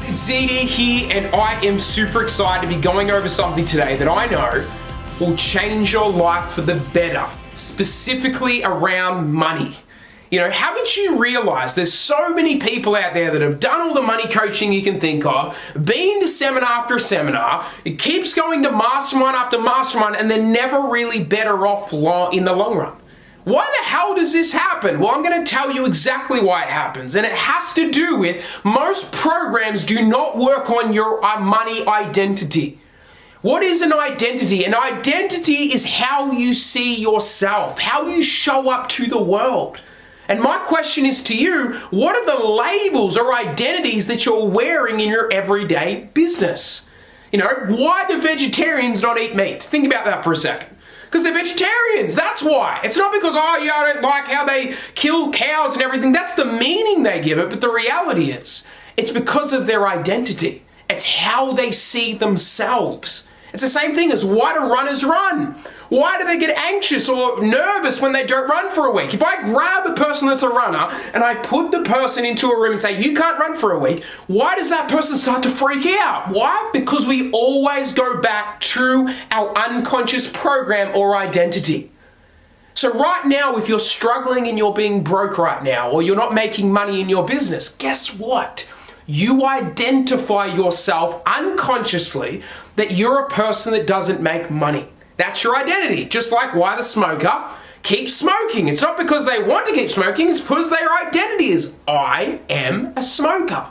guys, it's ZD here, and I am super excited to be going over something today that I know will change your life for the better, specifically around money. You know, haven't you realized there's so many people out there that have done all the money coaching you can think of, been to seminar after seminar, it keeps going to mastermind after mastermind, and they're never really better off in the long run. Why the hell does this happen? Well, I'm going to tell you exactly why it happens, and it has to do with most programs do not work on your money identity. What is an identity? An identity is how you see yourself, how you show up to the world. And my question is to you, what are the labels or identities that you're wearing in your everyday business? You know, why do vegetarians not eat meat? Think about that for a second. Because they're vegetarians, that's why. It's not because, oh yeah, I don't like how they kill cows and everything. That's the meaning they give it, but the reality is, it's because of their identity. It's how they see themselves. It's the same thing as why do runners run? Why do they get anxious or nervous when they don't run for a week? If I grab a person that's a runner and I put the person into a room and say, you can't run for a week, why does that person start to freak out? Why? Because we always go back to our unconscious program or identity. So right now, if you're struggling and you're being broke right now, or you're not making money in your business, guess what? You identify yourself unconsciously that you're a person that doesn't make money. That's your identity. Just like why the smoker keeps smoking. It's not because they want to keep smoking, it's because their identity is, I am a smoker.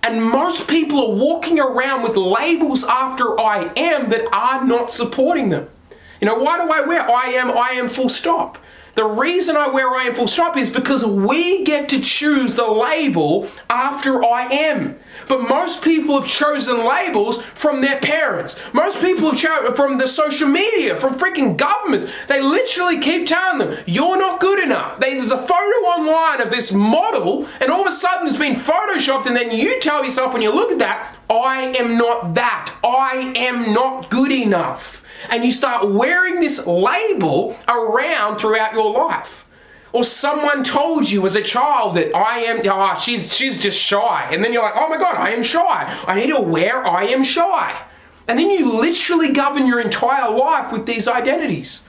And most people are walking around with labels after I am that are not supporting them. You know, why do I wear I am full stop? The reason I wear I am full stop is because we get to choose the label after I am. But most people have chosen labels from their parents. Most people have chosen from the social media, from freaking governments. They literally keep telling them, you're not good enough. There's a photo online of this model, and all of a sudden it's been photoshopped, and then you tell yourself when you look at that, I am not that. I am not good enough. And you start wearing this label around throughout your life. Or someone told you as a child that she's just shy. And then you're like, oh my God, I am shy. I need to wear I am shy. And then you literally govern your entire life with these identities.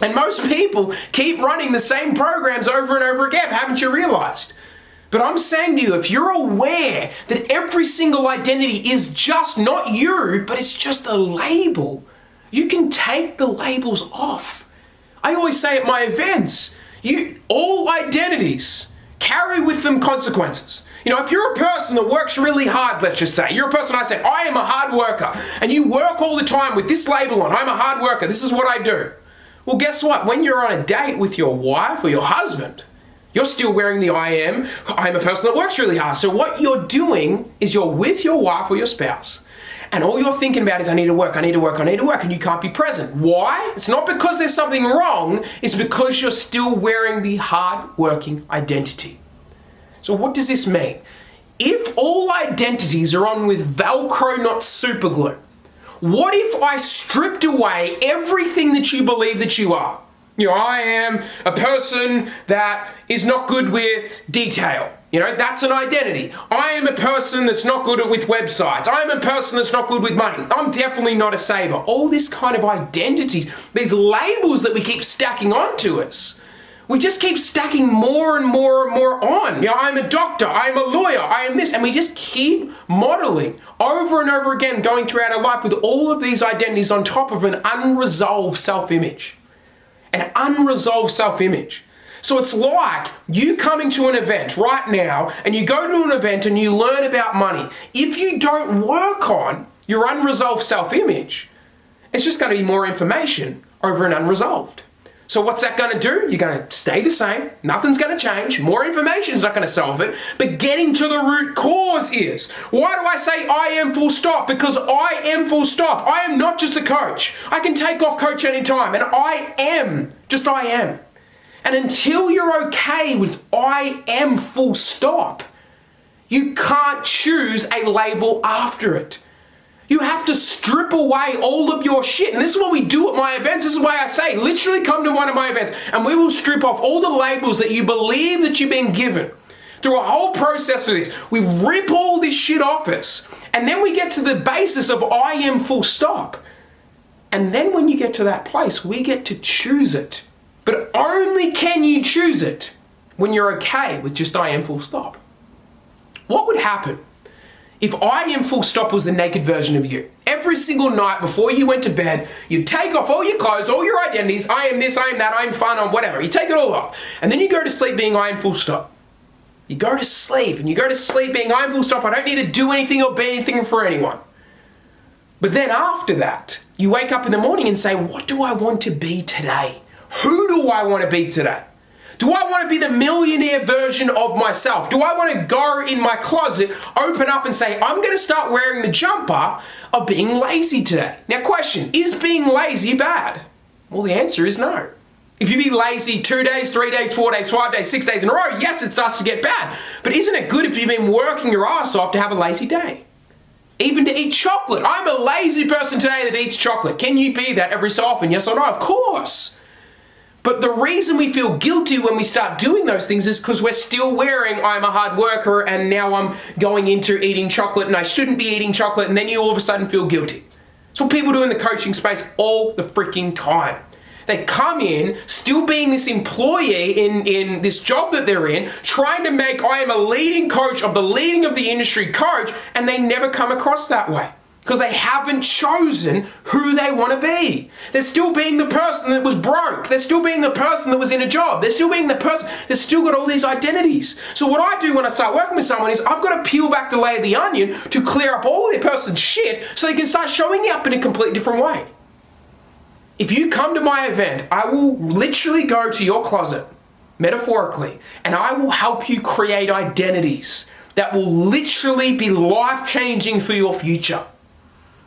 And most people keep running the same programs over and over again, haven't you realized? But I'm saying to you, if you're aware that every single identity is just not you, but it's just a label, you can take the labels off. I always say at my events, all identities carry with them consequences. You know, if you're a person that works really hard, let's just say, you're a person, I say, I am a hard worker, and you work all the time with this label on, I'm a hard worker, this is what I do. Well, guess what? When you're on a date with your wife or your husband, you're still wearing the I'm a person that works really hard. So what you're doing is you're with your wife or your spouse, and all you're thinking about is I need to work, and you can't be present. Why? It's not because there's something wrong, it's because you're still wearing the hard-working identity. So what does this mean? If all identities are on with Velcro, not super glue, what if I stripped away everything that you believe that you are? You know, I am a person that is not good with detail. You know, that's an identity. I am a person that's not good with websites. I am a person that's not good with money. I'm definitely not a saver. All this kind of identities, these labels that we keep stacking onto us. We just keep stacking more and more and more on. You know, I'm a doctor, I'm a lawyer, I am this, and we just keep modeling over and over again, going throughout our life with all of these identities on top of an unresolved self-image. An unresolved self-image. So it's like you coming to an event right now, and you go to an event and you learn about money. If you don't work on your unresolved self-image, it's just going to be more information over an unresolved. So what's that going to do? You're going to stay the same. Nothing's going to change. More information is not going to solve it. But getting to the root cause is, why do I say I am full stop? Because I am full stop. I am not just a coach. I can take off coach anytime. And I am just I am. And until you're okay with I am full stop, you can't choose a label after it. You have to strip away all of your shit. And this is what we do at my events. This is why I say, literally come to one of my events and we will strip off all the labels that you believe that you've been given. through a whole process for this. We rip all this shit off us. And then we get to the basis of I am full stop. And then when you get to that place, we get to choose it. But only can you choose it when you're okay with just I am full stop. What would happen if I am full stop was the naked version of you? Every single night before you went to bed, you take off all your clothes, all your identities, I am this, I am that, I am fun, I'm whatever. You take it all off. And then you go to sleep being I am full stop. You go to sleep and you go to sleep being I am full stop. I don't need to do anything or be anything for anyone. But then after that, you wake up in the morning and say, what do I want to be today? Who do I want to be today? Do I want to be the millionaire version of myself? Do I want to go in my closet, open up and say, I'm going to start wearing the jumper of being lazy today? Now question, is being lazy bad? Well, the answer is no. If you be lazy 2 days, 3 days, 4 days, 5 days, 6 days in a row, yes, it starts to get bad. But isn't it good if you've been working your ass off to have a lazy day? Even to eat chocolate. I'm a lazy person today that eats chocolate. Can you be that every so often? Yes or no? Of course. But the reason we feel guilty when we start doing those things is because we're still wearing I'm a hard worker and now I'm going into eating chocolate and I shouldn't be eating chocolate, and then you all of a sudden feel guilty. It's what people do in the coaching space all the freaking time. They come in still being this employee in this job that they're in, trying to make I am a leading coach of the leading of the industry coach, and they never come across that way. Because they haven't chosen who they want to be. They're still being the person that was broke. They're still being the person that was in a job. They're still being the person that's still got all these identities. So what I do when I start working with someone is I've got to peel back the layer of the onion to clear up all their person's shit so they can start showing up in a completely different way. If you come to my event, I will literally go to your closet, metaphorically, and I will help you create identities that will literally be life-changing for your future.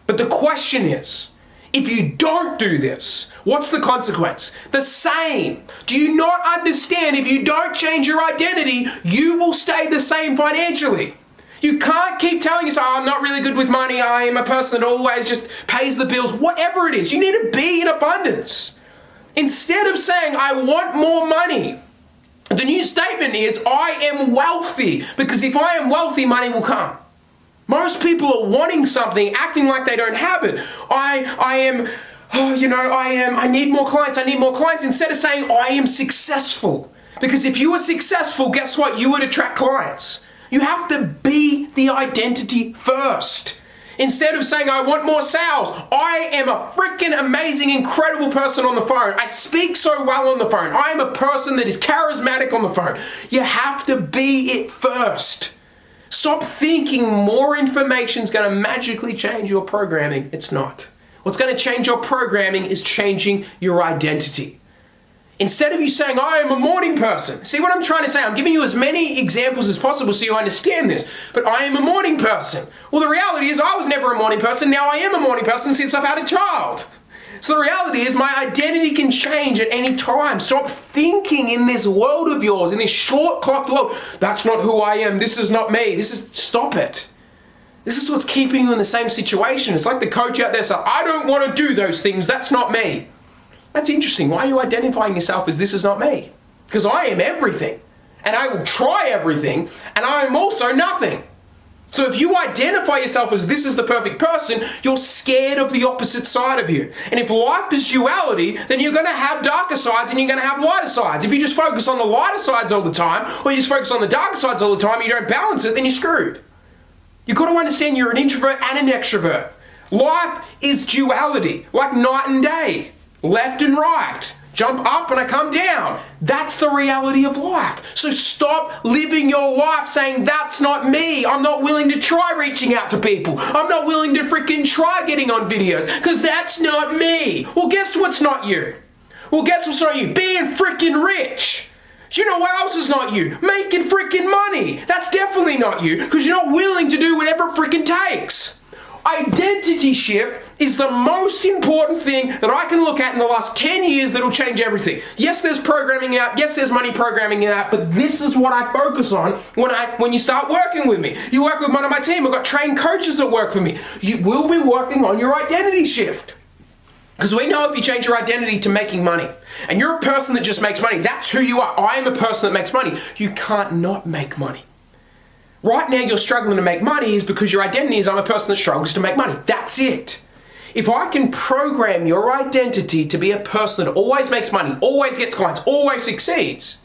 But the question is, if you don't do this, what's the consequence? The same. Do you not understand if you don't change your identity, you will stay the same financially? You can't keep telling yourself, I'm not really good with money, I am a person that always just pays the bills, whatever it is. You need to be in abundance. Instead of saying, I want more money, the new statement is, I am wealthy, because if I am wealthy, money will come. Most people are wanting something, acting like they don't have it. I need more clients, instead of saying, I am successful. Because if you were successful, guess what? You would attract clients. You have to be the identity first. Instead of saying, I want more sales, I am a freaking amazing, incredible person on the phone. I speak so well on the phone. I am a person that is charismatic on the phone. You have to be it first. Stop thinking more information is going to magically change your programming. It's not. What's going to change your programming is changing your identity. Instead of you saying, I am a morning person. See what I'm trying to say? I'm giving you as many examples as possible so you understand this. But I am a morning person. Well, the reality is I was never a morning person. Now I am a morning person since I've had a child. So the reality is my identity can change at any time. Stop thinking in this world of yours, in this short-clocked world, that's not who I am, this is not me. Stop it. This is what's keeping you in the same situation. It's like the coach out there saying, I don't want to do those things, that's not me. That's interesting. Why are you identifying yourself as this is not me? Because I am everything. And I will try everything. And I am also nothing. So if you identify yourself as this is the perfect person, you're scared of the opposite side of you. And if life is duality, then you're going to have darker sides and you're going to have lighter sides. If you just focus on the lighter sides all the time, or you just focus on the darker sides all the time, and you don't balance it, then you're screwed. You've got to understand you're an introvert and an extrovert. Life is duality, like night and day. Left and right. Jump up and I come down. That's the reality of life. So stop living your life saying, that's not me. I'm not willing to try reaching out to people. I'm not willing to freaking try getting on videos because that's not me. Well, guess what's not you? Being freaking rich. Do you know what else is not you? Making freaking money. That's definitely not you because you're not willing to do whatever it freaking takes. Identity shift is the most important thing that I can look at in the last 10 years that'll change everything. Yes, there's programming out. Yes, there's money programming out. But this is what I focus on when you start working with me. You work with one of my team. I've got trained coaches that work for me. You will be working on your identity shift. Because we know if you change your identity to making money, and you're a person that just makes money, that's who you are. I am a person that makes money. You can't not make money. Right now you're struggling to make money is because your identity is I'm a person that struggles to make money. That's it. If I can program your identity to be a person that always makes money, always gets clients, always succeeds,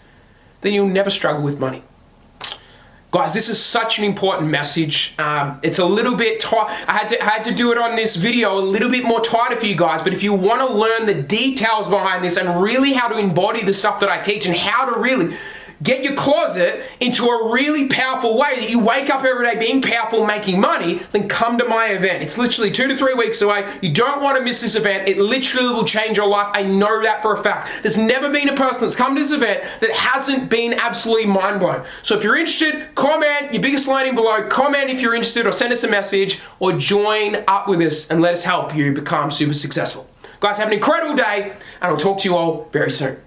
then you'll never struggle with money. Guys, this is such an important message. It's a little bit tight. I had to do it on this video a little bit more tighter for you guys, but if you want to learn the details behind this and really how to embody the stuff that I teach and how to really get your closet into a really powerful way that you wake up every day being powerful, making money, then come to my event. It's literally 2 to 3 weeks away. You don't want to miss this event. It literally will change your life. I know that for a fact. There's never been a person that's come to this event that hasn't been absolutely mind blown. So if you're interested, comment your biggest learning below, comment if you're interested, or send us a message, or join up with us and let us help you become super successful. Guys, have an incredible day, and I'll talk to you all very soon.